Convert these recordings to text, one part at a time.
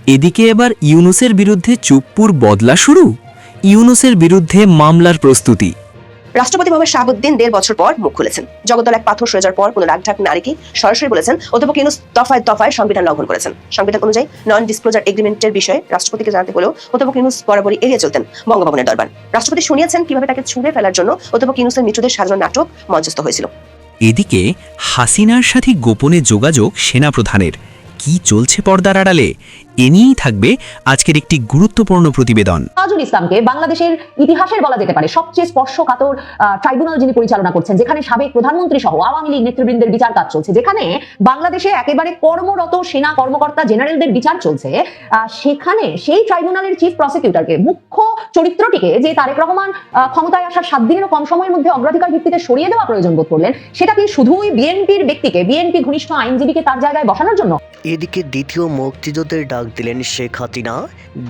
এদিকে এবার ইউনূসের বিরুদ্ধে চুপ্পুর বদলা শুরু। ইউনূসের বিরুদ্ধে মামলার প্রস্তুতি। রাষ্ট্রপতি মোহাম্মদ শাহাবুদ্দিন ১.৫ বছর পর মুখ খুলেছেন। জগদ্দল এক পাথর সরে যাওয়ার পর কোনো রাগঢাক নারীকে সরাসরি বলেছেন অধ্যাপক ইউনূস দফায় দফায় সংবিধান লঙ্ঘন করেছেন। সংবিধান অনুযায়ী নন ডিসক্লোজার এগ্রিমেন্টের বিষয়ে রাষ্ট্রপতিকে জানাতে হলেও অধ্যাপক ইউনূস বরাবরই এড়িয়ে চলতেন বঙ্গভবনের দরবার। রাষ্ট্রপতি শুনিয়েছেন কিভাবে তাকে ছুঁড়ে ফেলার জন্য অধ্যাপক ইউনূসের মৃত্যুদের সাজানো নাটক মঞ্চস্থ হয়েছিল। এদিকে হাসিনার সাথে গোপনে যোগাযোগ সেনাপ্রধানের। কি চলছে পর্দার আড়ালে, এ নিয়েই থাকবে আজকের একটি গুরুত্বপূর্ণ প্রতিবেদন। তাজুল ইসলামকে বাংলাদেশের ইতিহাসের বলা যেতে পারে সবচেয়ে স্পর্শকাতর ট্রাইব্যুনাল যিনি পরিচালনা করছেন, যেখানে সাবেক প্রধানমন্ত্রী সহ আওয়ামী লীগ নেতৃবৃন্দের বিচার কাজ চলছে, যেখানে বাংলাদেশে একেবারে কর্মরত সেনা কর্মকর্তা জেনারেলদের বিচার চলছে, সেখানে সেই ট্রাইব্যুনালের চিফ প্রসিকিউটরকে, মুখ্য চরিত্রটিকে, যে তারেক রহমান ক্ষমতায় আসার 7 দিনেরও কম সময়ের মধ্যে অগ্রাধিকার ভিত্তিতে সরিয়ে দেওয়া প্রয়োজন বোধ করলেন, সেটা কি শুধুই বিএনপির ব্যক্তিকে, বিএনপি ঘনিষ্ঠ আইনজীবীকে তার জায়গায় বসানোর জন্য? এদিকে দ্বিতীয় মুক্তিযুদ্ধের ডাক দিলেন শেখ হাসিনা।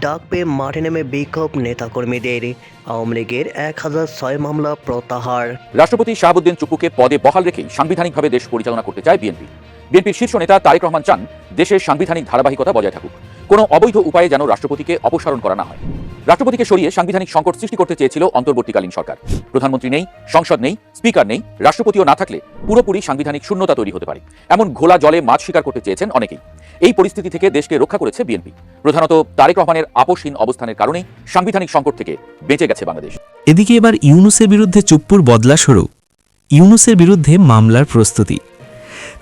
ডাক পেয়ে মাঠে নেমে বিক্ষোভ নেতাকর্মীদের। আওয়ামী লীগের 1006 মামলা প্রত্যাহার। রাষ্ট্রপতি শাহাবুদ্দিন চুপ্পুকে পদে বহাল রেখেই সাংবিধানিকভাবে দেশ পরিচালনা করতে চায় বিএনপি। বিএনপির শীর্ষ নেতা তারেক রহমান চান দেশের সাংবিধানিক ধারাবাহিকতা বজায় থাকুক, কোনো অবৈধ উপায়ে যেন রাষ্ট্রপতিকে অপসারণ করা না হয়। রাষ্ট্রপতিকে সরিয়ে সাংবিধানিক সংকট সৃষ্টি করতে চেয়েছিল অন্তর্বর্তীকালীন সরকার। প্রধানমন্ত্রী নেই, সংসদ নেই, স্পিকার নেই, রাষ্ট্রপতিও না থাকলে পুরোপুরি সাংবিধানিক শূন্যতা তৈরি হতে পারে, এমন ঘোলা জলে মাছ শিকার করতে চেয়েছেন অনেকেই। এই পরিস্থিতি থেকে দেশকে রক্ষা করেছে বিএনপি। প্রধানত তারেক রহমানের আপোষহীন অবস্থানের কারণেই সাংবিধানিক সংকট থেকে বেঁচে গেছে বাংলাদেশ। এদিকে এবার ইউনূসের বিরুদ্ধে চুপ্পুর বদলা শুরু। ইউনূসের বিরুদ্ধে মামলার প্রস্তুতি।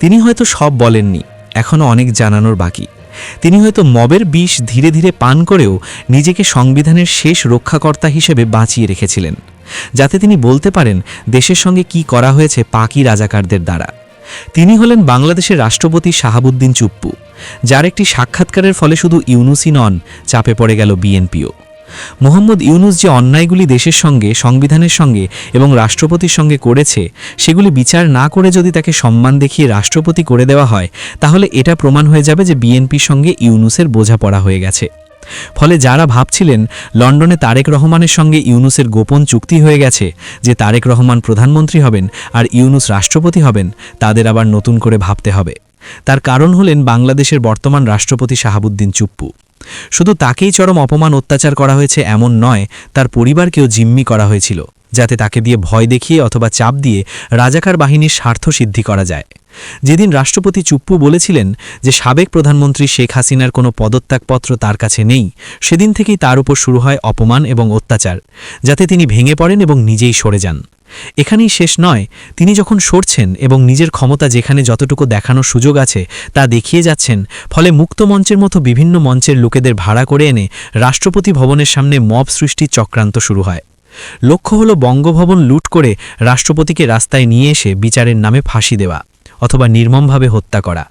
তিনি হয়তো সব বলেননি, এখনও অনেক জানানোর বাকি। তিনি হয়তো মবের বিষ ধীরে ধীরে পান করেও নিজেকে সংবিধানের শেষ রক্ষাকর্তা হিসেবে বাঁচিয়ে রেখেছিলেন, যাতে তিনি বলতে পারেন দেশের সঙ্গে কি করা হয়েছে পাকি রাজাকারদের দ্বারা। তিনি হলেন বাংলাদেশের রাষ্ট্রপতি শাহাবুদ্দিন চুপ্পু, যার একটি সাক্ষাৎকারের ফলে শুধু ইউনূসই নন, চাপে পড়ে গেল বিএনপিও। মোহাম্মদ ইউনূস যে অন্যায়গুলি দেশের সঙ্গে, সংবিধানের সঙ্গে এবং রাষ্ট্রপতির সঙ্গে করেছে, সেগুলি বিচার না করে যদি তাকে সম্মান দেখিয়ে রাষ্ট্রপতি করে দেওয়া হয়, তাহলে এটা প্রমাণ হয়ে যাবে যে বিএনপির সঙ্গে ইউনূসের বোঝাপড়া হয়ে গেছে। ফলে যারা ভাবছিলেন লন্ডনে তারেক রহমানের সঙ্গে ইউনূসের গোপন চুক্তি হয়ে গেছে যে তারেক রহমান প্রধানমন্ত্রী হবেন আর ইউনূস রাষ্ট্রপতি হবেন, তাদের আবার নতুন করে ভাবতে হবে। তার কারণ হলেন বাংলাদেশের বর্তমান রাষ্ট্রপতি শাহাবুদ্দিন চুপ্পু। শুধু তাকেই চরম অপমান অত্যাচার করা হয়েছে এমন নয়, তার পরিবারকেও জিম্মি করা হয়েছিল, যাতে তাকে দিয়ে ভয় দেখিয়ে অথবা চাপ দিয়ে রাজাকার বাহিনীর স্বার্থ সিদ্ধি করা যায়। যেদিন রাষ্ট্রপতি চুপ্পু বলেছিলেন যে সাবেক প্রধানমন্ত্রী শেখ হাসিনার কোনো পদত্যাগপত্র তার কাছে নেই, সেদিন থেকেই তার উপর শুরু হয় অপমান এবং অত্যাচার, যাতে তিনি ভেঙে পড়েন এবং নিজেই সরে যান। এখানেই শেষ নয়, তিনি যখন সরছেন এবং নিজের ক্ষমতা যেখানে যতটুকু দেখানোর সুযোগ আছে তা দেখিয়ে যাচ্ছেন, ফলে মুক্ত মঞ্চের মতো বিভিন্ন মঞ্চের লোকেদের ভাড়া করে এনে রাষ্ট্রপতি ভবনের সামনে মব সৃষ্টির চক্রান্ত শুরু হয়। লক্ষ্য হলো বঙ্গভবন লুট করে রাষ্ট্রপতিকে রাস্তায় নিয়ে এসে বিচারের নামে ফাঁসি দেওয়া অথবা নির্মমভাবে হত্যা করা।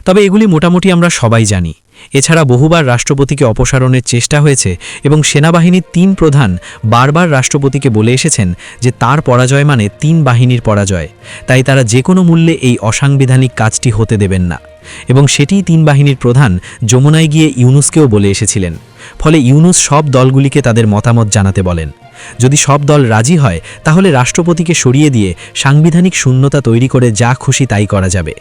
তবে এগুলি মোটামুটি আমরা সবাই জানি। এছাড়া বহুবার রাষ্ট্রপতিকে অপসারণের চেষ্টা হয়েছে এবং সেনাবাহিনীর 3 প্রধান বারবার রাষ্ট্রপতিকে বলে এসেছেন যে তার পরাজয় মানে 3 বাহিনীর পরাজয়, তাই তারা যে কোনো মূল্যে এই অসাংবিধানিক কাজটি হতে দেবেন না। এবং সেটিই 3 বাহিনীর প্রধান যমুনায় গিয়ে ইউনূসকেও বলে এসেছিলেন। ফলে ইউনূস সব দলগুলিকে তাদের মতামত জানাতে বলেন। যদি সব দল রাজি হয়, তাহলে রাষ্ট্রপতিকে সরিয়ে দিয়ে সাংবিধানিক শূন্যতা তৈরি করে যা খুশি তাই করা যাবে।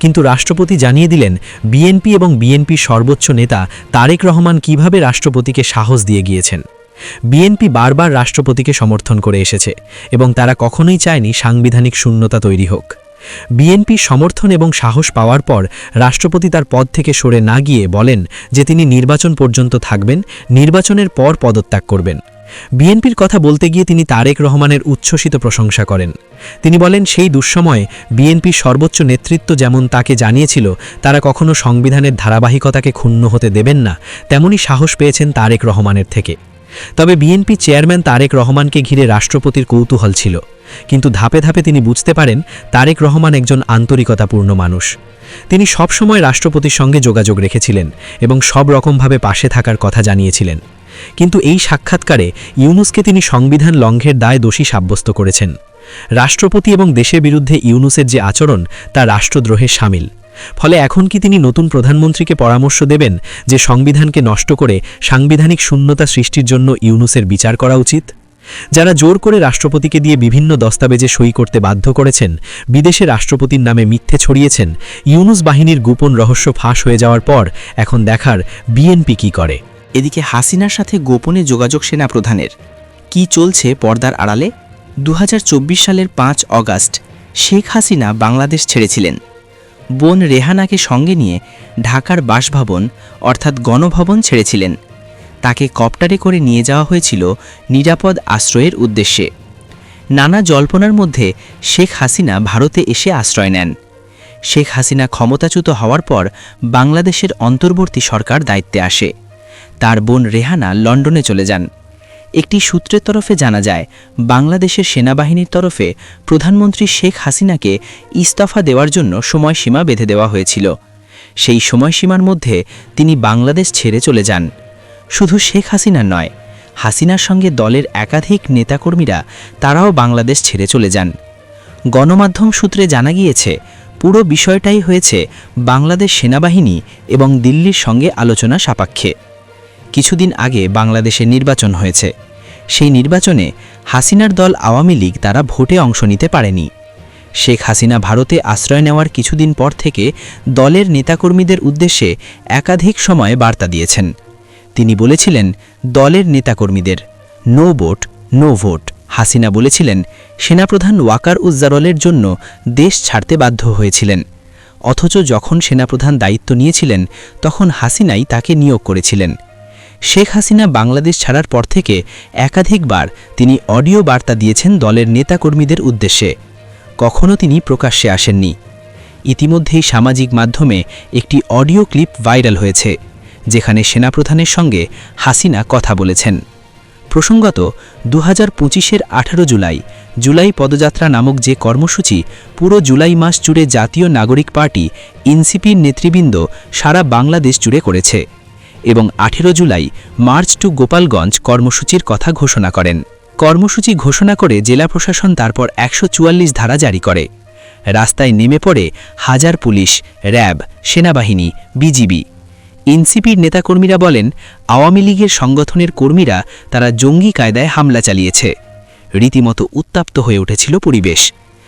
কিন্তু রাষ্ট্রপতি জানিয়ে দিলেন বিএনপি এবং বিএনপির সর্বোচ্চ নেতা তারেক রহমান কিভাবে রাষ্ট্রপতিকে সাহস দিয়ে গিয়েছেন। বিএনপি বারবার রাষ্ট্রপতিকে সমর্থন করে এসেছে এবং তারা কখনোই চায়নি সাংবিধানিক শূন্যতা তৈরি হোক। বিএনপির সমর্থন এবং সাহস পাওয়ার পর রাষ্ট্রপতি তার পদ থেকে সরে না গিয়ে বলেন যে তিনি নির্বাচন পর্যন্ত থাকবেন, নির্বাচনের পর পদত্যাগ করবেন। বিএনপির কথা বলতে গিয়ে তিনি তারেক রহমানের উচ্ছ্বসিত প্রশংসা করেন। তিনি বলেন সেই দুঃসময়ে বিএনপির সর্বোচ্চ নেতৃত্ব যেমন তাকে জানিয়েছিল তারা কখনো সংবিধানের ধারাবাহিকতাকে ক্ষুণ্ণ হতে দেবেন না, তেমনি সাহস পেয়েছেন তারেক রহমানের থেকে। তবে বিএনপি চেয়ারম্যান তারেক রহমানকে ঘিরে রাষ্ট্রপতির কৌতূহল ছিল, কিন্তু ধাপে ধাপে তিনি বুঝতে পারেন তারেক রহমান একজন আন্তরিকতাপূর্ণ মানুষ। তিনি সব সময় রাষ্ট্রপতির সঙ্গে যোগাযোগ রেখেছিলেন এবং সব রকমভাবে পাশে থাকার কথা জানিয়েছিলেন। কিন্তু এই সাক্ষাৎকারে ইউনূসকে তিনি সংবিধান লঙ্ঘনের দায়ে দোষী সাব্যস্ত করেছেন। রাষ্ট্রপতি এবং দেশের বিরুদ্ধে ইউনূসের যে আচরণ তা রাষ্ট্রদ্রোহের শামিল। ফলে এখন কি তিনি নতুন প্রধানমন্ত্রীকে পরামর্শ দেবেন যে সংবিধানকে নষ্ট করে সাংবিধানিক শূন্যতা সৃষ্টির জন্য ইউনূসের বিচার করা উচিত? যারা জোর করে রাষ্ট্রপতিকে দিয়ে বিভিন্ন দস্তাবেজে সই করতে বাধ্য করেছেন, বিদেশে রাষ্ট্রপতির নামে মিথ্যে ছড়িয়েছেন, ইউনুস বাহিনীর গোপন রহস্য ফাঁস হয়ে যাওয়ার পর এখন দেখার বিএনপি কী করে। এদিকে হাসিনার সাথে গোপনে যোগাযোগ সেনাপ্রধানের কি চলছে পর্দার আড়ালে। 2024 সালের 5 অগাস্ট শেখ হাসিনা বাংলাদেশ ছেড়েছিলেন। বোন রেহানাকে সঙ্গে নিয়ে ঢাকার বাসভবন অর্থাৎ গণভবন ছেড়েছিলেন। তাকে কপ্টারে করে নিয়ে যাওয়া হয়েছিল নিরাপদ আশ্রয়ের উদ্দেশ্যে। নানা জল্পনার মধ্যে শেখ হাসিনা ভারতে এসে আশ্রয় নেন। শেখ হাসিনা ক্ষমতাচ্যুত হওয়ার পর বাংলাদেশের অন্তর্বর্তী সরকার দায়িত্বে আসে। তার বোন রেহানা লন্ডনে চলে যান। একটি সূত্রের তরফে জানা যায়, বাংলাদেশের সেনাবাহিনীর তরফে প্রধানমন্ত্রী শেখ হাসিনাকে ইস্তফা দেওয়ার জন্য সময়সীমা বেঁধে দেওয়া হয়েছিল। সেই সময়সীমার মধ্যে তিনি বাংলাদেশ ছেড়ে চলে যান। শুধু শেখ হাসিনা নয়, হাসিনার সঙ্গে দলের একাধিক নেতাকর্মীরা তারাও বাংলাদেশ ছেড়ে চলে যান। গণমাধ্যম সূত্রে জানা গিয়েছে, পুরো বিষয়টাই হয়েছে বাংলাদেশ সেনাবাহিনী এবং দিল্লির সঙ্গে আলোচনা সাপেক্ষে। কিছুদিন আগে বাংলাদেশে নির্বাচন হয়েছে। সেই নির্বাচনে হাসিনার দল আওয়ামী লীগ তারা ভোটে অংশ নিতে পারেনি। শেখ হাসিনা ভারতে আশ্রয় নেওয়ার কিছুদিন পর থেকে দলের নেতাকর্মীদের উদ্দেশ্যে একাধিক সময়ে বার্তা দিয়েছেন। তিনি বলেছিলেন দলের নেতাকর্মীদের no vote no vote. Hasina বলেছিলেন সেনাপ্রধান ওয়াকার উজ্জারলের জন্য দেশ ছাড়তে বাধ্য হয়েছিলেন, অথচ যখন সেনাপ্রধান দায়িত্ব নিয়েছিলেন তখন হাসিনাই তাকে নিয়োগ করেছিলেন। শেখ হাসিনা বাংলাদেশ ছাড়ার পর থেকে একাধিকবার তিনি অডিও বার্তা দিয়েছেন দলের নেতাকর্মীদের উদ্দেশ্যে। কখনো তিনি প্রকাশ্যে আসেননি। ইতিমধ্যেই সামাজিক মাধ্যমে একটি অডিও ক্লিপ ভাইরাল হয়েছে, যেখানে সেনাপ্রধানের সঙ্গে হাসিনা কথা বলেছেন। প্রসঙ্গত 2025-এর 18 জুলাই পদযাত্রা নামক যে কর্মসূচি পুরো জুলাই মাস জুড়ে জাতীয় নাগরিক পার্টি এনসিপির নেতৃবৃন্দ সারা বাংলাদেশ জুড়ে করেছে এবং 18 জুলাই মার্চ টু গোপালগঞ্জ কর্মসূচির কথা ঘোষণা করেন। কর্মসূচি ঘোষণা করে জেলা প্রশাসন তারপর 144 ধারা জারি করে। রাস্তায় নেমে পড়ে হাজার পুলিশ, র্যাব, সেনাবাহিনী, বিজিবি। এনসিপির নেতাকর্মীরা বলেন, আওয়ামী লীগের সংগঠনের কর্মীরা তারা জঙ্গি কায়দায় হামলা চালিয়েছে। রীতিমতো উত্তপ্ত হয়ে উঠেছিল পরিবেশ।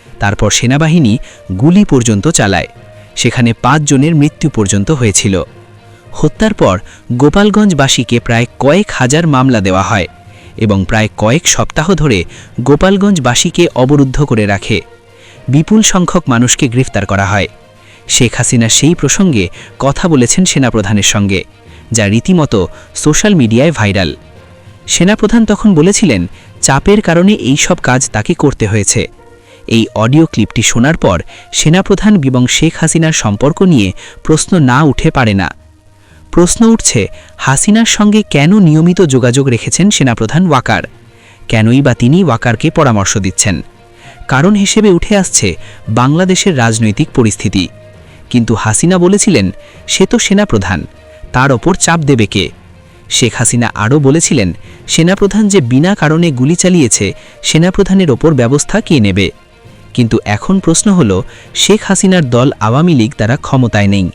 তারপর সেনাবাহিনী গুলি পর্যন্ত চালায়। সেখানে 5 জনের মৃত্যু পর্যন্ত হয়েছিল। হত্যার পর গোপালগঞ্জবাসীকে প্রায় কয়েক হাজার মামলা দেওয়া হয় এবং প্রায় কয়েক সপ্তাহ ধরে গোপালগঞ্জবাসীকে অবরুদ্ধ করে রাখে। বিপুল সংখ্যক মানুষকে গ্রেফতার করা হয়। শেখ হাসিনা সেই প্রসঙ্গে কথা বলেছেন সেনাপ্রধানের সঙ্গে, যা রীতিমতো সোশ্যাল মিডিয়ায় ভাইরাল। সেনাপ্রধান তখন বলেছিলেন চাপের কারণে এই সব কাজ তাকে করতে হয়েছে। এই অডিও ক্লিপটি শোনার পর সেনাপ্রধান এবং শেখ হাসিনার সম্পর্ক নিয়ে প্রশ্ন না উঠে পারে না। প্রশ্ন উঠছে, হাসিনার সঙ্গে কেন নিয়মিত যোগাযোগ রেখেছেন সেনাপ্রধান ওয়াকার? কেনই বা তিনি ওয়াকারকে পরামর্শ দিচ্ছেন? কারণ হিসেবে উঠে আসছে বাংলাদেশের রাজনৈতিক পরিস্থিতি। কিন্তু হাসিনা বলেছিলেন সে তো সেনাপ্রধান, তার ওপর চাপ দেবে কে? শেখ হাসিনা আরও বলেছিলেন সেনাপ্রধান যে বিনা কারণে গুলি চালিয়েছে সেনাপ্রধানের ওপর ব্যবস্থা কে নেবে? কিন্তু এখন প্রশ্ন হল, শেখ হাসিনার দল আওয়ামী লীগ তারা ক্ষমতায় নেই,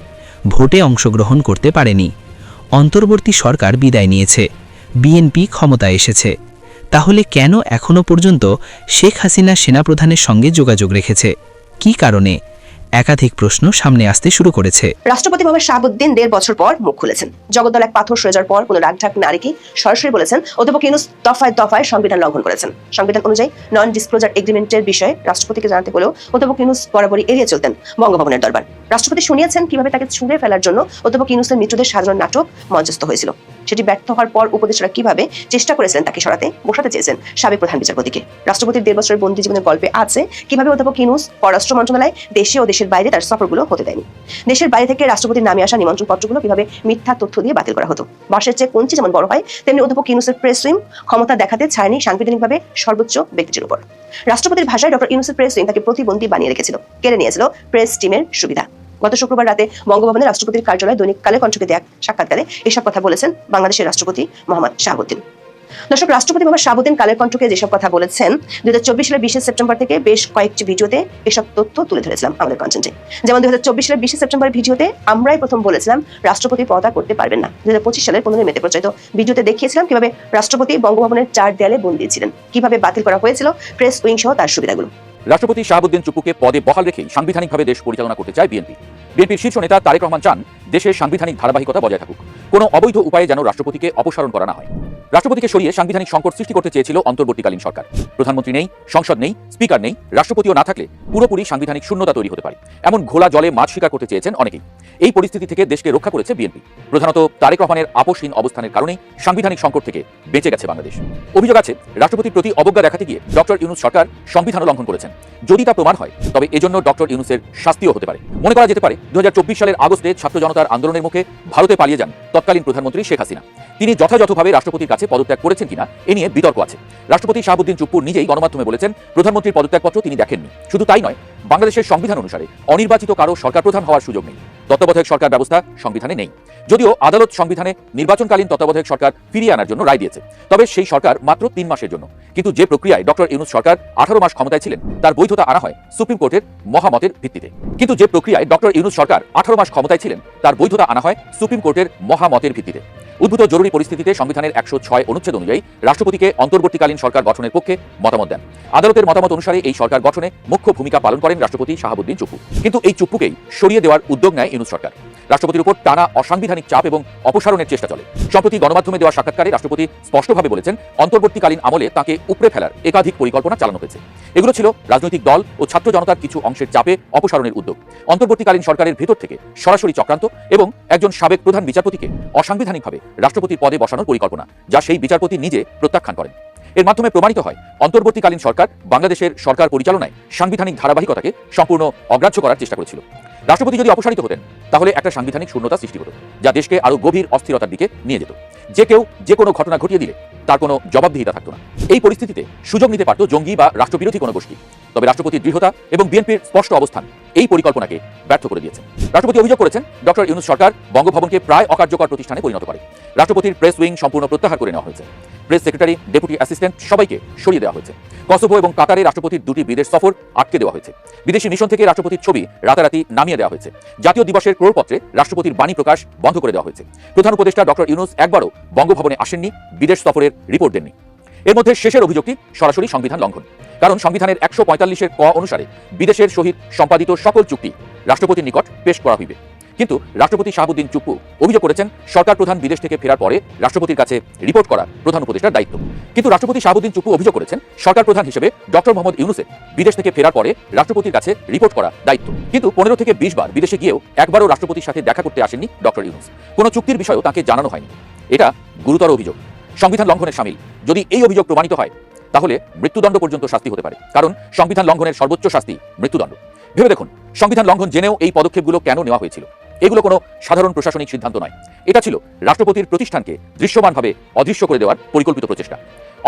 ভোটে অংশগ্রহণ করতে পারেনি। অন্তর্বর্তী সরকার বিদায় নিয়েছে, বিএনপি ক্ষমতায় এসেছে। তাহলে কেন এখনও পর্যন্ত শেখ হাসিনা সেনাপ্রধানের সঙ্গে যোগাযোগ রেখেছে? কী কারণে? একাধিক প্রশ্ন সামনে আসতে শুরু করেছে। রাষ্ট্রপতি মোহাম্মদ শাহাবুদ্দিন 1.5 বছর পর মুখ খুলেছেন। জগদ্দল এক পাথর সরে যাওয়ার পর কোনো রাগঢাক নারীকে সরাসরি বলেছেন অধ্যাপক ইউনূস দফায় দফায় সংবিধান লঙ্ঘন করেছেন। সংবিধান অনুযায়ী নন ডিসক্লোজার এগ্রিমেন্টের বিষয়ে রাষ্ট্রপতিকে জানাতে হলেও অধ্যাপক ইউনূস বরাবরই এড়িয়ে চলতেন বঙ্গভবনের দরবার। রাষ্ট্রপতি শুনিয়েছেন কিভাবে তাকে ছুঁড়ে ফেলার জন্য অধ্যাপক ইউনূসের মিত্রদের সাজানো নাটক মঞ্চস্থ হয়েছিল। সেটি ব্যর্থ হওয়ার পর উপদেষ্টারা কিভাবে চেষ্টা করেছিলেন তাকে বসাতে চেয়েছেন সাবেক প্রধান বিচারপতিকে। রাষ্ট্রপতির 1.5 বছরের বন্দী জীবনের গল্পে আছে কিভাবে অধ্যাপক ইউনূস পররাষ্ট্র মন্ত্রণালয় দেশে ও দেশের বাইরে তার সফরগুলো হতে দেয়নি। দেশের বাইরে থেকে রাষ্ট্রপতির নামে আসা নিমন্ত্রণ পত্রগুলো কিভাবে মিথ্যা তথ্য দিয়ে বাতিল করা হতো। বাঁশের চেয়ে কঞ্চি যেমন বড় হয়, তেমনি অধ্যাপক ইউনূসের প্রেস উইং ক্ষমতা দেখাতে ছাড়েনি সাংবিধানিকভাবে সর্বোচ্চ ব্যক্তির উপর। রাষ্ট্রপতির ভাষায় ডক্টর ইউনূসের প্রেস উইং তাকে প্রতিবন্ধী বানিয়ে রেখেছিল, কেড়ে নিয়েছিল প্রেস টিমের সুবিধা। গত শুক্রবার রাতে বঙ্গভবনে রাষ্ট্রপতির কার্যালয়ে দৈনিক কালে কণ্ঠকে দেয়া সাক্ষাৎকারে এসব কথা বলেছেন বাংলাদেশের রাষ্ট্রপতি মোহাম্মদ শাহাবুদ্দিন। দর্শক, রাষ্ট্রপতি মোহাম্মদ শাহাবুদ্দিন কালের কণ্ঠকে যেসব কথা বলেছেন 2024 সালের 20 সেপ্টেম্বর থেকে বেশ কয়েকটি ভিডিওতে এসব তথ্য তুলে ধরেছিলাম আমাদের কন্টেন্টে। যেমন 2024 সালের 20 সেপ্টেম্বর ভিডিওতে আমরাই প্রথম বলেছিলাম রাষ্ট্রপতি পদত্যাগ করতে পারবেন না। 2025 সালের 15 মেতে প্রচারিত ভিডিওতে দেখিয়েছিলাম কিভাবে রাষ্ট্রপতি বঙ্গভবনের 4 দেয়ালে বন্দী ছিলেন, কিভাবে বাতিল করা হয়েছিল প্রেস উইং সহ তার সুবিধাগুলো। রাষ্ট্রপতি শাহাবুদ্দিন চুপ্পুকে পদে বহাল রেখেই সাংবিধানিকভাবে দেশ পরিচালনা করতে চায় বিএনপি। বিএনপির শীর্ষ নেতা তারেক রহমান চান দেশের সাংবিধানিক ধারাবাহিকতা বজায় থাকুক, কোনো অবৈধ উপায়ে যেন রাষ্ট্রপতিকে অপসারণ করা না হয়। রাষ্ট্রপতিকে সরিয়ে সাংবিধানিক সংকট সৃষ্টি করতে চেয়েছিল অন্তর্বর্তীকালীন সরকার। প্রধানমন্ত্রী নেই, সংসদ নেই, স্পিকার নেই, রাষ্ট্রপতিও না থাকলে পুরোপুরি সাংবিধানিক শূন্যতা তৈরি হতে পারে, এমন ঘোলা জলে মাছ শিকার করতে চেয়েছেন অনেকেই। এই পরিস্থিতি থেকে দেশকে রক্ষা করেছে বিএনপি। প্রধানত তারেক রহমানের আপোষহীন অবস্থানের কারণেই সাংবিধানিক সংকট থেকে বেঁচে গেছে বাংলাদেশ। অভিযোগ আছে রাষ্ট্রপতির প্রতি অবজ্ঞা দেখাতে গিয়ে ডক্টর ইউনূস সরকার সংবিধানও লঙ্ঘন করেছেন। যদি তা প্রমাণ হয় তবে এজন্য ডক্টর ইউনূসের শাস্তিও হতে পারে। মনে করা যেতে পারে 2024 সালের আগস্টে ছাত্র জনতার আন্দোলনের মুখে ভারতে পালিয়ে যান তৎকালীন প্রধানমন্ত্রী শেখ হাসিনা। তিনি যথাযথভাবে রাষ্ট্রপতির কাছে পদত্যাগ করেছেন কিনা এ নিয়ে বিতর্ক আছে। রাষ্ট্রপতি শাহাবুদ্দিন চুপ্পু নিজেই গণমাধ্যমে বলেছেন প্রধানমন্ত্রীর পদত্যাগপত্র তিনি দেখেননি। শুধু তাই নয়, বাংলাদেশের সংবিধান অনুসারে অনির্বাচিত কারো সরকার প্রধান হওয়ার সুযোগ নেই। তত্ত্বাবধায়ক সরকার ব্যবস্থা সংবিধানে নেই। যদিও আদালত সংবিধানে নির্বাচনকালীন তত্ত্বাবধায়ক সরকার ফিরিয়ে আনার জন্য রায় দিয়েছে, তবে সেই সরকার মাত্র 3 মাসের জন্য। কিন্তু যে প্রক্রিয়ায় ডক্টর ইউনূস সরকার 18 মাস ক্ষমতায় ছিলেন তার বৈধতা আনা হয় সুপ্রিম কোর্টের মহামতের ভিত্তিতে। উদ্ভূত জরুরি পরিস্থিতিতে সংবিধানের 106 অনুচ্ছেদ অনুযায়ী রাষ্ট্রপতিকে অন্তর্বর্তীকালীন সরকার গঠনের পক্ষে মতামত দেন। আদালতের মতামত অনুসারে এই সরকার গঠনে মুখ্য ভূমিকা পালন করেন রাষ্ট্রপতি শাহাবুদ্দিন চুপ্পু। কিন্তু এই চুপ্পুকেই সরিয়ে দেওয়ার উদ্যোগ নেয় ইউনূস সরকার। রাষ্ট্রপতির উপর টানা অসাংবিধানিক চাপ এবং অপসারণের চেষ্টা চলে। সম্প্রতি গণমাধ্যমে দেওয়া সাক্ষাৎকারে রাষ্ট্রপতি স্পষ্টভাবে বলেছেন অন্তর্বর্তীকালীন আমলে তাকে উপড়ে ফেলার একাধিক পরিকল্পনা চালানো হয়েছে। এগুলো ছিল রাজনৈতিক দল ও ছাত্র জনতার কিছু অংশের চাপে অপসারণের উদ্যোগ, অন্তর্বর্তীকালীন সরকারের ভেতর থেকে সরাসরি চক্রান্ত এবং একজন সাবেক প্রধান বিচারপতিকে অসাংবিধানিকভাবে রাষ্ট্রপতির পদে বসানোর পরিকল্পনা, যা সেই বিচারপতি নিজে প্রত্যাখ্যান করেন। এর মাধ্যমে প্রমাণিত হয় অন্তর্বর্তীকালীন সরকার বাংলাদেশের সরকার পরিচালনায় সাংবিধানিক ধারাবাহিকতাকে সম্পূর্ণ অগ্রাহ্য করার চেষ্টা করেছিল। রাষ্ট্রপতি যদি অপসারিত হতেন তাহলে একটা সাংবিধানিক শূন্যতা সৃষ্টি হতো, যা দেশকে আরো গভীর অস্থিরতার দিকে নিয়ে যেত। যে কেউ যে কোনো ঘটনা ঘটিয়ে দিলে তার কোনো জবাবদিহিতা থাকতো না। এই পরিস্থিতিতে সুযোগ নিতে পারত জঙ্গি বা রাষ্ট্রবিরোধী কোনো গোষ্ঠী। তবে রাষ্ট্রপতির দৃঢ়তা এবং বিএনপির স্পষ্ট অবস্থান এই পরিকল্পনাকে ব্যর্থ করে দিয়েছে। রাষ্ট্রপতি অভিযোগ করেছেন ডক্টর ইউনূস সরকার বঙ্গভবনকে প্রায় অকার্যকর প্রতিষ্ঠানে পরিণত করে। রাষ্ট্রপতির প্রেস উইং সম্পূর্ণ প্রত্যাহার করে নেওয়া হয়েছে। প্রেস সেক্রেটারি, ডেপুটি অ্যাসিস্ট্যান্ট সবাইকে সরিয়ে দেওয়া হয়েছে। কসোভো এবং কাতারে রাষ্ট্রপতির 2টি বিদেশ সফর আটকে দেওয়া হয়েছে। বিদেশি মিশন থেকে রাষ্ট্রপতির ছবি রাতারাতি নামিয়ে দেওয়া হয়েছে। জাতীয় দিবসের ক্রোড়পত্রে রাষ্ট্রপতির বাণী প্রকাশ বন্ধ করে দেওয়া হয়েছে। প্রধান উপদেষ্টা ডক্টর ইউনূস একবারও বঙ্গভবনে আসেননি, বিদেশ সফরের রিপোর্ট দেননি। এর মধ্যে শেষের অভিযোগটি সরাসরি সংবিধান লঙ্ঘন, কারণ সংবিধানের 145 ক অনুসারে বিদেশের সহিত সম্পাদিত সকল চুক্তি রাষ্ট্রপতির নিকট পেশ করা হইবে। কিন্তু রাষ্ট্রপতি শাহাবুদ্দিন চুপ্পু অভিযোগ করেছেন সরকার প্রধান বিদেশ থেকে ফেরার পরে রাষ্ট্রপতির কাছে রিপোর্ট করা প্রধান উপদেষ্টার দায়িত্ব। কিন্তু রাষ্ট্রপতি শাহাবুদ্দিন চুপ্পু অভিযোগ করেছেন সরকার প্রধান হিসেবে ডক্টর মোহাম্মদ ইউনূসের বিদেশ থেকে ফেরার পরে রাষ্ট্রপতির কাছে রিপোর্ট করা দায়িত্ব। কিন্তু 15 থেকে 20 বার বিদেশে গিয়েও একবারও রাষ্ট্রপতির সাথে দেখা করতে আসেননি ডক্টর ইউনূস। কোনো চুক্তির বিষয়েও তাকে জানানো হয়নি। এটা গুরুতর অভিযোগ, সংবিধান লঙ্ঘনের শামিল। যদি এই অভিযোগ প্রমাণিত হয় তাহলে মৃত্যুদণ্ড পর্যন্ত শাস্তি হতে পারে, কারণ সংবিধান লঙ্ঘনের সর্বোচ্চ শাস্তি মৃত্যুদণ্ড। ভেবে দেখুন, সংবিধান লঙ্ঘন জেনেও এই পদক্ষেপগুলো কেন নেওয়া হয়েছিল। এগুলো কোনো সাধারণ প্রশাসনিক সিদ্ধান্ত নয়, এটা ছিল রাষ্ট্রপতির প্রতিষ্ঠানকে দৃশ্যমানভাবে অদৃশ্য করে দেওয়ার পরিকল্পিত প্রচেষ্টা।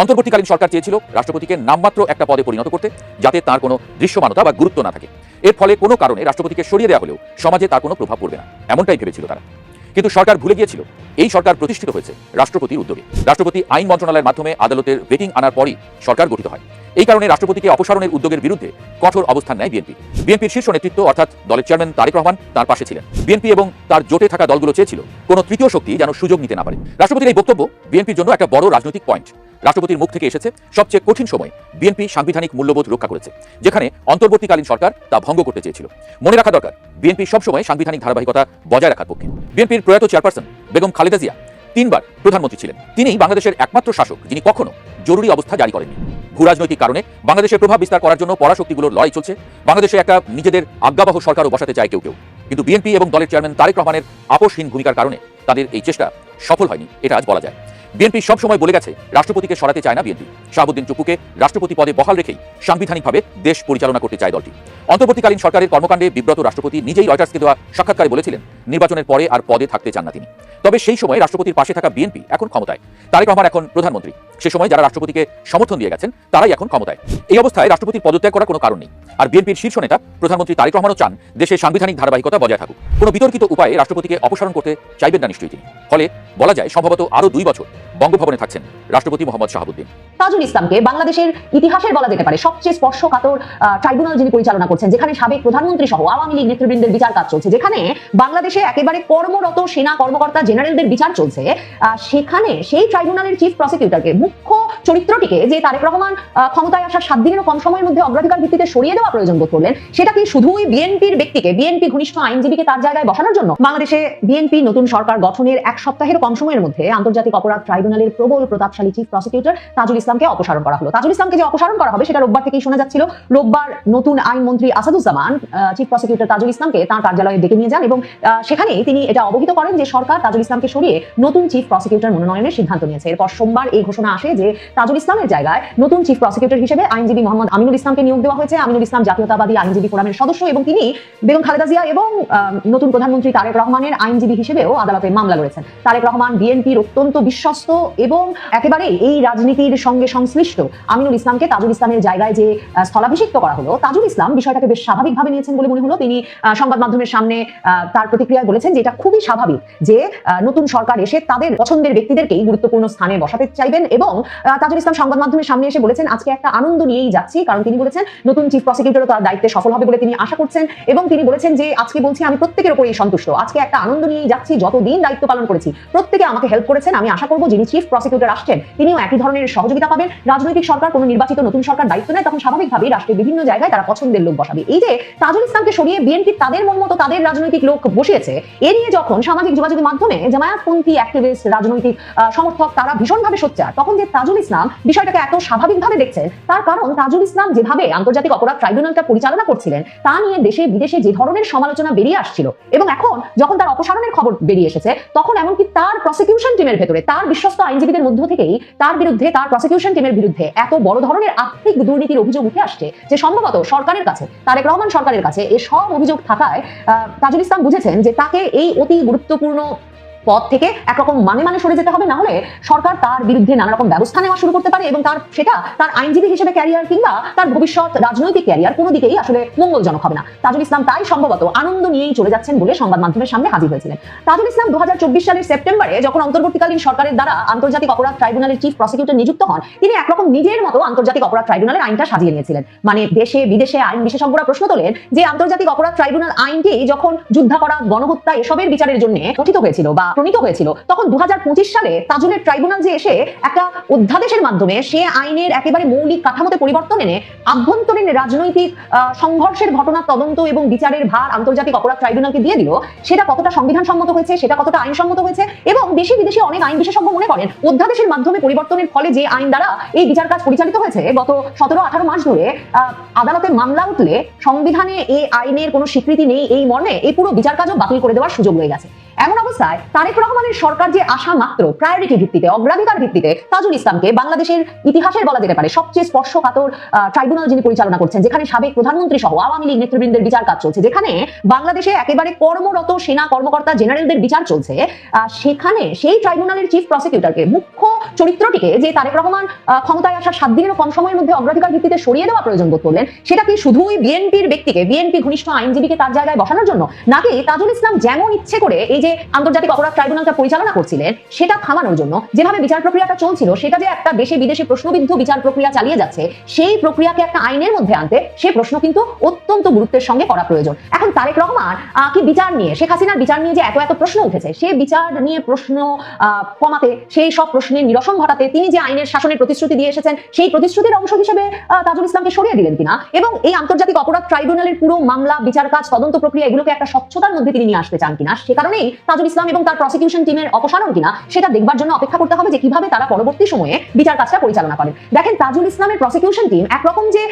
অন্তর্বর্তীকালীন সরকার চেয়েছিল রাষ্ট্রপতিকে নামমাত্র একটা পদে পরিণত করতে, যাতে তার কোনো দৃশ্যমানতা বা গুরুত্ব না থাকে। এর ফলে কোনো কারণে রাষ্ট্রপতিকে সরিয়ে দেওয়া হলেও সমাজে তার কোনো প্রভাব পড়বে না, এমনটাই ভেবেছিল তারা। কিন্তু সরকার ভুলে গিয়েছিল এই সরকার প্রতিষ্ঠিত হয়েছে রাষ্ট্রপতির উদ্যোগে। রাষ্ট্রপতি আইন মন্ত্রণালয়ের মাধ্যমে আদালতের ভেটিং আনার পরই সরকার গঠিত হয়। এই কারণে রাষ্ট্রপতিকে অপসারণের উদ্যোগের বিরুদ্ধে কঠোর অবস্থান নেয় বিএনপি। বিএনপির শীর্ষ নেতৃত্ব অর্থাৎ দলের চেয়ারম্যান তারেক রহমান তার পাশে ছিলেন। বিএনপি এবং তার জোটে থাকা দলগুলো চেয়েছিল কোনো তৃতীয় শক্তি যেন সুযোগ নিতে না পারে। রাষ্ট্রপতির এই বক্তব্য বিএনপির জন্য একটা বড় রাজনৈতিক পয়েন্ট। রাষ্ট্রপতির মুখ থেকে এসেছে সবচেয়ে কঠিন সময় বিএনপি সাংবিধানিক মূল্যবোধ রক্ষা করেছে, যেখানে অন্তর্বর্তীকালীন সরকার তা ভঙ্গ করতে চেয়েছিল। মনে রাখা দরকার, বিএনপি সবসময় সাংবিধানিক ধারাবাহিকতা বজায় রাখার পক্ষে। বিএনপির প্রয়াত চেয়ারপারসন বেগম খালেদা জিয়া 3 বার প্রধানমন্ত্রী ছিলেন। তিনিই বাংলাদেশের একমাত্র শাসক যিনি কখনো জরুরি অবস্থা জারি করেননি। ভূ রাজনৈতিক কারণে বাংলাদেশের প্রভাব বিস্তার করার জন্য পরাশক্তিগুলোর লড়াই চলছে। বাংলাদেশে একটা নিজেদের আজ্ঞাবহ সরকারও বসাতে চায় কেউ কেউ। কিন্তু বিএনপি এবং দলের চেয়ারম্যান তারেক রহমানের আপোষহীন ভূমিকার কারণে তাদের এই চেষ্টা সফল হয়নি, এটা আজ বলা যায়। বিএনপি সবসময় বলে গেছে রাষ্ট্রপতিকে সরাতে চায় না বিএনপি। শাহাবুদ্দিন চুপ্পুকে রাষ্ট্রপতি পদে বহাল রেখেই সাংবিধানিকভাবে দেশ পরিচালনা করতে চায় দলটি। অন্তর্বর্তীকালীন সরকারের কর্মকাণ্ডে বিব্রত রাষ্ট্রপতি নিজেই রয়টার্সকে দেওয়া সাক্ষাৎকারে বলেছিলেন নির্বাচনের পরে আর পদে থাকতে চান না তিনি। তবে সেই সময় রাষ্ট্রপতির পাশে থাকা বিএনপি এখন ক্ষমতায়, তারেক রহমান এখন প্রধানমন্ত্রী। সে সময় যারা রাষ্ট্রপতিকে সমর্থন দিয়ে গেছেন তারাই এখন ক্ষমতায়। এই অবস্থায় রাষ্ট্রপতির পদত্যাগ করার কোনো কারণ নেই। আর বিএনপির শীর্ষ নেতা প্রধানমন্ত্রী তারেক রহমানও চান দেশে সাংবিধানিক ধারাবাহিকতা বজায় থাকুক। কোনো বিতর্কিত উপায়ে রাষ্ট্রপতিকে অপসারণ করতে চাইবেন না নিশ্চয়ই তিনি। ফলে বলা যায় সম্ভবত আরও 2 বছর বঙ্গভবনে থাকছেন রাষ্ট্রপতি মোহাম্মদ শাহাবুদ্দিন। তাজুল ইসলামকে বাংলাদেশের ইতিহাসের বলা যেতে পারে সবচেয়ে স্পর্শকাতর ট্রাইব্যুনাল যিনি পরিচালনা করছেন, যেখানে সাবেক প্রধানমন্ত্রী সহ আওয়ামী লীগ নেতৃবৃন্দের বিচার কাজ চলছে, যেখানে বাংলাদেশে একেবারে কর্মরত সেনা কর্মকর্তা জেনারেলদের বিচার চলছে, সেখানে সেই ট্রাইব্যুনালের চিফ প্রসিকিউটরকে, মুখ্য চরিত্রটিকে, যে তারেক রহমান ক্ষমতায় আসার 7 দিনেরও কম সময়ের মধ্যে অগ্রাধিকার ভিত্তিতে সরিয়ে দেওয়া প্রয়োজন বোধ করলেন, সেটা কি শুধুই বিএনপির ব্যক্তিকে, বিএনপি ঘনিষ্ঠ আইনজীবীকে তার জায়গায় বসানোর জন্য? বাংলাদেশে বিএনপি নতুন সরকার গঠনের 1 সপ্তাহের কম সময়ের মধ্যে আন্তর্জাতিক অপরাধ ট্রাইব্যুনালের প্রবল প্রতাপশালী চিফ প্রসিকিউটর তাজুল ইসলামকে অপসারণ করা হলো। তাজুল ইসলামকে যে অপসারণ করা হবে সেটা রোববার থেকেই শোনা যাচ্ছিল। রোববার নতুন আইনমন্ত্রী আসাদুজ্জামান চিফ প্রসিকিউটর তাজুল ইসলামকে তাঁর কার্যালয়ে ডেকে নিয়ে যান এবং সেখানে তিনি এটা অবহিত করেন যে সরকার তাজুল ইসলামকে সরিয়ে নতুন চিফ প্রসিকিউটর মনোনয়নের সিদ্ধান্ত নিয়েছে। এরপর সোমবার এই ঘোষণা আসে যে তাজুল ইসলামের জায়গায় নতুন চিফ প্রসিকিউটর হিসেবে আইনজীবী মোহাম্মদ আমিনুল ইসলামকে নিয়োগ দেওয়া হয়েছে। আমিনুল ইসলাম জাতীয়তাবাদী আইনজীবী ফোরামের সদস্য এবং তিনি বেগম খালেদা জিয়া এবং নতুন প্রধানমন্ত্রী তারেক রহমানের আইনজীবী হিসেবেও আদালতে মামলা লড়েছেন। তারেক রহমান বিএনপির অত্যন্ত বিশ্বস্ত এবং একেবারে এই রাজনীতির সঙ্গে সংশ্লিষ্ট আমিনুল ইসলামকে তাজুল ইসলামের জায়গায় যে স্থলাভিষিক্ত করা হলো, তাজুল ইসলাম বিষয়টাকে বেশ স্বাভাবিকভাবে নিয়েছেন বলে মনে হলো। তিনি সংবাদ মাধ্যমের সামনে তার প্রতিক্রিয়ায় বলেছেন যে এটা খুবই স্বাভাবিক যে নতুন সরকার এসে তাদের পছন্দের ব্যক্তিদেরকেই গুরুত্বপূর্ণ স্থানে বসাতে চাইবেন। এবং তাজুল ইসলাম সংবাদ মাধ্যমের সামনে এসে বলেছেন আজকে একটা আনন্দ নিয়েই যাচ্ছি, কারণ তিনি বলেছেন নতুন চিফ প্রসিকিউটরও তার দায়িত্বে সফল হবে বলে তিনি আশা করছেন। এবং তিনি বলেছেন যে আজকে বলছি আমি প্রত্যেকের উপরেই সন্তুষ্ট, আজকে একটা আনন্দ নিয়েই যাচ্ছি, যতদিন দায়িত্ব পালন করেছি প্রত্যেকে আমাকে হেল্প করেছেন। আমি আশা করবো যিনি চিফ প্রসিকিউটর আসছেন তিনিও একই ধরনের সহযোগিতা পাবেন। রাজনৈতিক সরকার, কোনো নির্বাচিত নতুন সরকার দায়িত্ব নেয় তখন স্বাভাবিকভাবেই রাষ্ট্রের বিভিন্ন জায়গায় তারা পছন্দের লোক বসাবে। এই যে তাজুল ইসলামকে সরিয়ে বিএনপি তাদের মন মতো তাদের রাজনৈতিক লোক বসিয়েছে, এ নিয়ে যখন সামাজিক যোগাযোগের মাধ্যমে জামায়াতপন্থী অ্যাক্টিভিস্ট, রাজনৈতিক সমর্থক তারা ভীষণভাবে সোচ্চার, তখন যে তাজুল ইসলাম বিষয়টাকে এত স্বাভাবিকভাবে দেখছেন তার কারণ তাজুল ইসলাম যেভাবে আন্তর্জাতিক অপরাধ ট্রাইব্যুনালটা পরিচালনা করছিলেন তা নিয়ে দেশে বিদেশে যে ধরনের সমালোচনা বেরিয়ে আসছিল, এবং এখন যখন তার অপসারণের খবর বেরিয়ে এসেছে তখন এমনকি তার প্রসিকিউশন টিমের ভেতরে তার বিশ্বস্ত আইনজীবীদের মধ্য থেকেই তার বিরুদ্ধে, তার প্রসিকিউশন টিমের বিরুদ্ধে এত বড় ধরনের আর্থিক দুর্নীতির অভিযোগ উঠে আসছে যে সম্ভবত সরকারের কাছে, তারেক রহমান সরকারের কাছে এসব অভিযোগ থাকায় তাজুল ইসলাম বুঝেছেন যে তাকে এই অতি গুরুত্বপূর্ণ পদ থেকে একরকম মানে সরে যেতে হবে, না হলে সরকার তার বিরুদ্ধে নানা রকম ব্যবস্থা নেওয়া শুরু করতে পারে এবং সেটা তার আইনজীবী হিসেবে ক্যারিয়ার কিংবা তার ভবিষ্যৎ রাজনৈতিক ক্যারিয়ার কোনো দিকেই আসলে মঙ্গলজনক হবে না। তাজুল ইসলাম তাই সম্ভবত আনন্দ নিয়েই চলে যাচ্ছেন বলে সংবাদ মাধ্যমের সামনে হাজির হয়েছিলেন। তাজুল ইসলাম 2024 সালের সেপ্টেম্বরে যখন অন্তর্বর্তীকালীন সরকারের দ্বারা আন্তর্জাতিক অপরাধ ট্রাইব্যুনালের চিফ প্রসিকিউটর নিযুক্ত হন, তিনি একরকম নিজের মতো আন্তর্জাতিক অপরাধ ট্রাইব্যুনালের আইনটা সাজিয়ে নিয়েছিলেন। মানে দেশে বিদেশে আইন বিশেষজ্ঞরা প্রশ্ন তোলেন যে আন্তর্জাতিক অপরাধ ট্রাইব্যুনাল আইনটি যখন যুদ্ধাপরাধ, গণহত্যা এসবের বিচারের জন্য গঠিত হয়েছিল বা প্রণীত হয়েছিল, তখন 2025 সালে তাজুলের ট্রাইব্যুনাল যে এসে একটা অধ্যাদেশের মাধ্যমে সে আইনের একেবারে মৌলিক কাঠামোতে পরিবর্তন এনে আভ্যন্তরীণ রাজনৈতিক সংঘর্ষের ঘটনা তদন্ত এবং বিচারের ভার আন্তর্জাতিক অপরাধ ট্রাইব্যুনালকে দিয়ে দিল, সেটা কতটা সংবিধান সম্মত হয়েছে, সেটা কতটা আইনসম্মত হয়েছে। এবং দেশি বিদেশি অনেক আইন বিশেষজ্ঞ মনে করেন অধ্যাদেশের মাধ্যমে পরিবর্তনের ফলে যে আইন দ্বারা এই বিচার কাজ পরিচালিত হয়েছে, গত 17-18 মাস ধরে আদালতে মামলা উঠলে সংবিধানে এই আইনের কোনো স্বীকৃতি নেই এই মর্মে এই পুরো বিচার কাজও বাতিল করে দেওয়ার সুযোগ রয়ে গেছে। এমন অবস্থায় তারেক রহমানের সরকার যে আশা মাত্র প্রায়োরিটি ভিত্তিতে, অগ্রাধিকার ভিত্তিতে তাজুল ইসলামকে বাংলাদেশের ইতিহাসের বলা যেতে পারে সবচেয়ে স্পর্শকাতর ট্রাইব্যুনাল যিনি পরিচালনা করছেন, যেখানে সাবেক প্রধানমন্ত্রী সহ আওয়ামী লীগ নেতৃবৃন্দের বিচার কাজ চলছে, যেখানে বাংলাদেশে একেবারে কর্মরত সেনা কর্মকর্তা জেনারেলদের বিচার চলছে, সেখানে সেই ট্রাইব্যুনালের চিফ প্রসিকিউটরকে, মুখ্য চরিত্রটিকে, যে তারেক রহমান ক্ষমতায় আসার 7 দিনেরও কম সময়ের মধ্যে অগ্রাধিকার ভিত্তিতে সরিয়ে দেওয়া প্রয়োজন বোধ করলেন, সেটা কি শুধুই বিএনপির ব্যক্তিকে, বিএনপি ঘনিষ্ঠ আইনজীবীকে তার জায়গায় বসানোর জন্য, নাকি তাজুল ইসলাম যেমন ইচ্ছে করে এই যে আন্তর্জাতিক অপরাধ ট্রাইব্যুনালটা পরিচালনা করছিলেন সেটা থামানোর জন্য, যেভাবে বিচার প্রক্রিয়াটা চলছিল সেটা যে একটা দেশে বিদেশে প্রশ্নবিদ্ধ বিচার প্রক্রিয়া চালিয়ে যাচ্ছে, সেই প্রক্রিয়াকে একটা আইনের মধ্যে আনতে সে প্রশ্ন কিন্তু অত্যন্ত গুরুত্বের সঙ্গে করা প্রয়োজন। এখন তারেক রহমান কি বিচার নিয়ে, শেখ হাসিনার বিচার নিয়ে যে এত প্রশ্ন উঠেছে, সেই বিচার নিয়ে প্রশ্ন কমাতে, সেই সব প্রশ্নের নিরসন ঘটাতে তিনি যে আইনের শাসনের প্রতিশ্রুতি দিয়ে এসেছেন সেই প্রতিশ্রুতির অংশ হিসেবে তাজুল ইসলামকে সরিয়ে দিলেন কিনা, এবং এই আন্তর্জাতিক অপরাধ ট্রাইব্যুনালের পুরো মামলা, বিচার কাজ, তদন্ত প্রক্রিয়া এগুলোকে একটা স্বচ্ছতার মধ্যে তিনি নিয়ে আসতে চান কিনা, সে কারণেই তাজুল ইসলাম এবং তার প্রসিকিউশন টিমের অপসারণ কিনা সেটা দেখবার জন্য অপেক্ষা করতে হবে যে কিভাবে তারা পরবর্তী সময়ে বিচার কাজটা পরিচালনা করেন। দেখেন, তাজুল ইসলামের প্রসিকিউশন টিম একরকম যে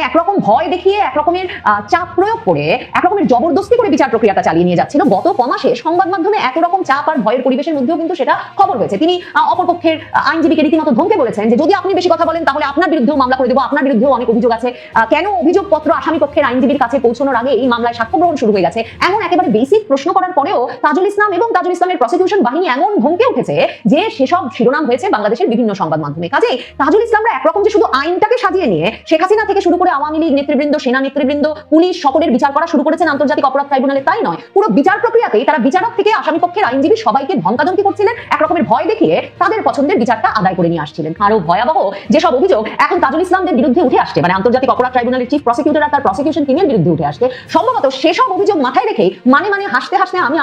একরকম ভয় দেখিয়ে, একরকমের চাপ প্রয়োগ করে, একরকমের জবরদস্তি করে বিচার প্রক্রিয়াটা চালিয়ে নিয়ে যাচ্ছিল। গত কমাসে সংবাদ মাধ্যমে একরকম চাপ আর ভয়ের পরিবেশের মধ্যেও কিন্তু সেটা খবর হয়েছে। তিনি অপরপক্ষের আইনজীবীকে রীতিমতো ধমকে বলেছেন যে যদি আপনি বেশি কথা বলেন তাহলে আপনার বিরুদ্ধেও মামলা করে দেবো, আপনার বিরুদ্ধেও অনেক অভিযোগ আছে, কেন অভিযোগপত্র আসামি পক্ষের আইনজীবীর কাছে পৌঁছানোর আগে এই মামলায় সাক্ষ্য গ্রহণ শুরু হয়ে গেছে, এমন একেবারে বেসিক প্রশ্ন করার পরেও তাজুল ইসলাম এবং তাজুল ইসলামের প্রসিকিউশন বাহিনী এমন ধমকে উঠেছে যে সেসব শিরোনাম হয়েছে বাংলাদেশের বিভিন্ন সংবাদ মাধ্যমে। কাজেই তাজুল ইসলামরা একরকম যে শুধু আইনটাকে সাজিয়ে নিয়ে শেখ হাসিনা থেকে শুরু করে আওয়ামী লীগ নেতৃবৃন্দ, সেনা নেতৃবৃন্দ, পুলিশ সকলের বিচার করা শুরু করেছেন আন্তর্জাতিক অপরাধ ট্রাইব্যুনালে, তাই নয়, পুরো বিচার প্রক্রিয়াতেই তারা বিচারক থেকে আসামি পক্ষের আইনজীবী সবাইকে ধমকাধমকি করছিলেন, একরকমের ভয় দেখিয়ে তাদের পছন্দ ধর্ষণদের বিচারটা আদায় করে নিয়ে আসছিলেন। আরো ভয়াবহ যেসব অভিযোগ এখন তাজুল ইসলামদের বিরুদ্ধে উঠে আসছে, মানে আন্তর্জাতিক অপরাধ ট্রাইব্যুনালের চিফ প্রসিকিউটর আর তার প্রসিকিউশন টিমের বিরুদ্ধে উঠে আসছে, সম্ভবত সেসব অভিযোগ মাথায় রেখে মানে হাসতে হাসতে আমি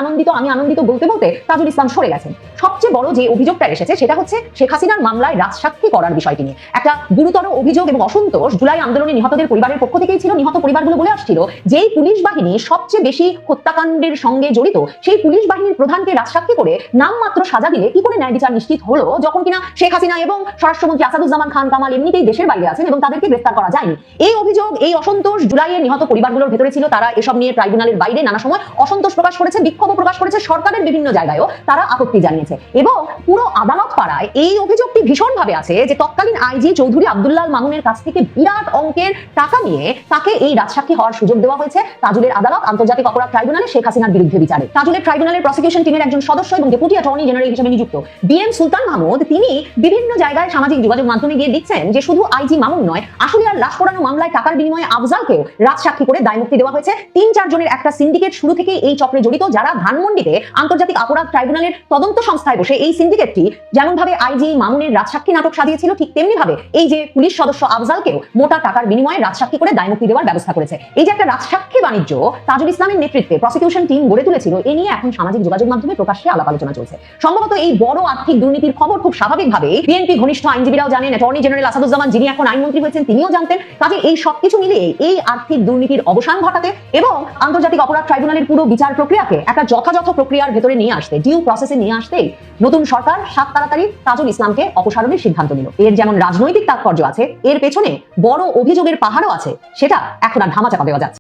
আনন্দিত বলতে বলতে তাজুল ইসলাম সরে গেছেন। সবচেয়ে বড় যে অভিযোগটা এসেছে সেটা হচ্ছে শেখ হাসিনার মামলায় রাজসাক্ষী করার বিষয়টি নিয়ে একটা গুরুতর অভিযোগ এবং অসন্তোষ জুলাই আন্দোলনে নিহতদের পরিবারের পক্ষ থেকেই ছিল। নিহত পরিবারগুলো বলে আসছিল যেই পুলিশ বাহিনী সবচেয়ে বেশি হত্যাকাণ্ডের সঙ্গে জড়িত সেই পুলিশ বাহিনীর প্রধানকে রাজসাক্ষী করে নামমাত্র সাজা দিলে কি করে ন্যায় বিচার নিশ্চিত হলো, যখন কিনা শেখ হাসিনা এবং স্বরাষ্ট্রমন্ত্রী আসাদুজ্জামান খান কামাল এমনিতেই দেশের বাইরে আছেন এবং তাদেরকে গ্রেফতার করা যায়নি। এই অভিযোগ, এই অসন্তোষ জুলাইয়ের নিহত পরিবারগুলোর ভেতরে ছিল। তারা এসব নিয়ে ট্রাইব্যুনালের বাইরে নানা সময় অসন্তোষ প্রকাশ করেছে, বিক্ষোভ প্রকাশ করেছে, সরকারের বিভিন্ন জায়গায়ও তারা আপত্তি জানিয়েছে এবং পুরো আদালত পাড়ায় এই অভিযোগটি ভীষণভাবে আছে যে তৎকালীন আইজি চৌধুরী আব্দুল্লাহ মামুনের কাছ থেকে বিরাট অঙ্কের টাকা নিয়ে তাকে এই রাজসাক্ষী হওয়ার সুযোগ দেওয়া হয়েছে তাজুলের আদালত আন্তর্জাতিক অপরাধ ট্রাইব্যুনালে শেখ হাসিনার বিরুদ্ধে বিচারে। তাজুলের ট্রাইব্যুনালের প্রসিকিউশন টিমের একজন সদস্য এবং ডেপুটি অ্যাটর্নি জেনারেল হিসেবে নিযুক্ত বিএম সুলতান মাহমুদ, তিনি বিভিন্ন জায়গায় সামাজিক যোগাযোগ মাধ্যমে গিয়ে লিখছেন যে শুধু আইজি মামুন নয়, আশুলিয়ার লাশ পোড়ানো মামলায় টাকার বিনিময়ে আফজালকেও রাজসাক্ষী করে দায়মুক্তি দেওয়া হয়েছে। ৩-৪ জনের একটা সিন্ডিকেট শুরু থেকে এই চক্রে জড়িত, যারা ধানমন্ডিতে আন্তর্জাতিক অপরাধ ট্রাইব্যুনালের তদন্ত সংস্থায় বসে এই সিন্ডিকেটটি যেমন ভাবে আইজি মামুনের রাজসাক্ষী নাটক সাজিয়েছিল, ঠিক তেমনি ভাবে এই যে পুলিশ সদস্য আফজালকেও মোটা টাকার বিনিময়ে রাজসাক্ষী করে দায়মুক্তি দেওয়ার ব্যবস্থা করেছে। এই যে একটা রাজসাক্ষী বাণিজ্য তাজুল ইসলামের নেতৃত্বে প্রসিকিউশন টিম গড়ে তুলেছিল, এ নিয়ে এখন সামাজিক যোগাযোগ মাধ্যমে প্রকাশ্যে আলাপ আলোচনা চলছে। সম্ভবত এই বড় আর্থিক দুর্নীতির খবর খুব স্বাভাবিকভাবে বিএনপি ঘনিষ্ঠ আইনজীবীরাও জানেন, অ্যাটর্নি জেনারেল আসাদুজ্জামান যিনি এখন আইনমন্ত্রী হয়েছেন তিনিও জানতেন। কাজে এই সবকিছু মিলিয়ে এই আর্থিক দুর্নীতির অবসান ঘটাতে এবং আন্তর্জাতিক অপরাধ ট্রাইব্যুনালের পুরো বিচার প্রক্রিয়াকে একটা যথাযথ প্রক্রিয়ার ভেতরে নিয়ে আসতে, ডিউ প্রসেসে নিয়ে আসতেই নতুন সরকার 7 তাড়াতাড়ি তাজুল ইসলামকে অপসারণের সিদ্ধান্ত নিল। এর যেমন রাজনৈতিক তাৎপর্য আছে, এর পেছনে বড় অভিযোগের পাহাড়ও আছে, সেটা এখন আর ধামাচাপা দেওয়া যাচ্ছে।